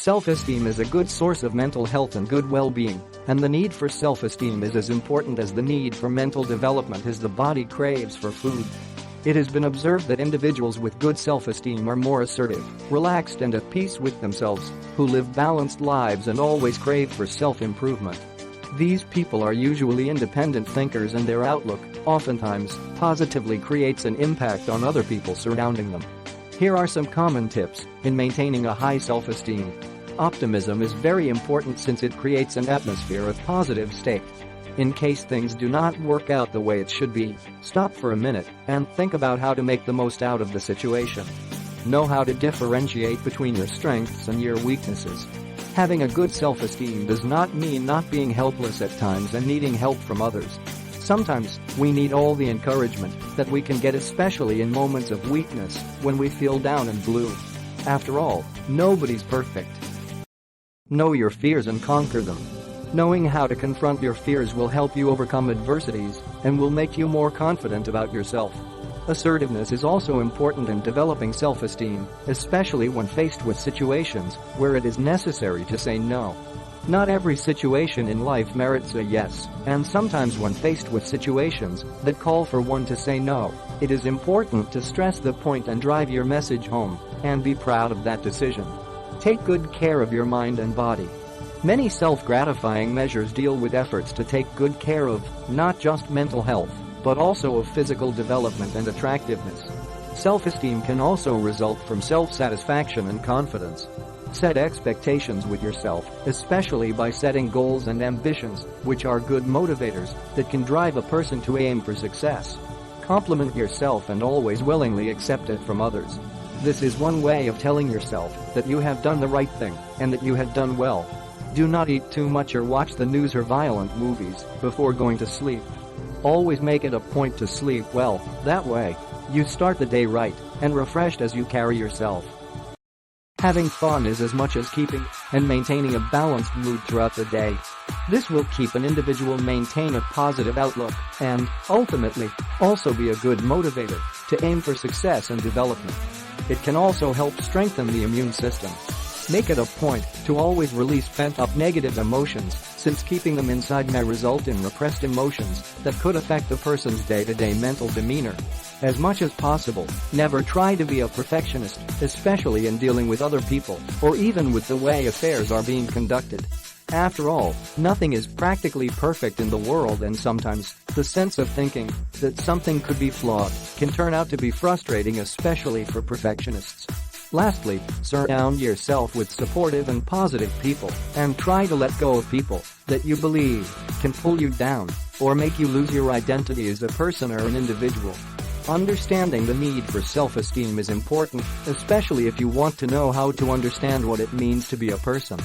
Self-esteem is a good source of mental health and good well-being, and the need for self-esteem is as important as the need for mental development as the body craves for food. It has been observed that individuals with good self-esteem are more assertive, relaxed and at peace with themselves, who live balanced lives and always crave for self-improvement. These people are usually independent thinkers, and their outlook, oftentimes, positively creates an impact on other people surrounding them. Here are some common tips in maintaining a high self-esteem. Optimism is very important since it creates an atmosphere of positive state. In case things do not work out the way it should be, stop for a minute and think about how to make the most out of the situation. Know how to differentiate between your strengths and your weaknesses. Having a good self-esteem does not mean not being helpless at times and needing help from others. Sometimes, we need all the encouragement that we can get, especially in moments of weakness when we feel down and blue. After all, nobody's perfect. Know your fears and conquer them. Knowing how to confront your fears will help you overcome adversities and will make you more confident about yourself. Assertiveness is also important in developing self-esteem, especially when faced with situations where it is necessary to say no. Not every situation in life merits a yes, and sometimes when faced with situations that call for one to say no, it is important to stress the point and drive your message home, and be proud of that decision. Take good care of your mind and body. Many self-gratifying measures deal with efforts to take good care of not just mental health, but also of physical development and attractiveness. Self-esteem can also result from self-satisfaction and confidence. Set expectations with yourself, especially by setting goals and ambitions, which are good motivators that can drive a person to aim for success. Compliment yourself and always willingly accept it from others. This is one way of telling yourself that you have done the right thing and that you have done well. Do not eat too much or watch the news or violent movies before going to sleep. Always make it a point to sleep well, that way, you start the day right and refreshed as you carry yourself. Having fun is as much as keeping and maintaining a balanced mood throughout the day. This will keep an individual maintain a positive outlook and, ultimately, also be a good motivator to aim for success and development. It can also help strengthen the immune system. Make it a point to always release pent-up negative emotions, since keeping them inside may result in repressed emotions that could affect the person's day-to-day mental demeanor. As much as possible, never try to be a perfectionist, especially in dealing with other people or even with the way affairs are being conducted. After all, nothing is practically perfect in the world, and sometimes the sense of thinking that something could be flawed can turn out to be frustrating, especially for perfectionists. Lastly, surround yourself with supportive and positive people and try to let go of people that you believe can pull you down or make you lose your identity as a person or an individual. Understanding the need for self-esteem is important, especially if you want to know how to understand what it means to be a person.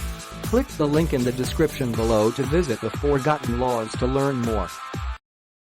Click the link in the description below to visit the Forgotten Laws to learn more.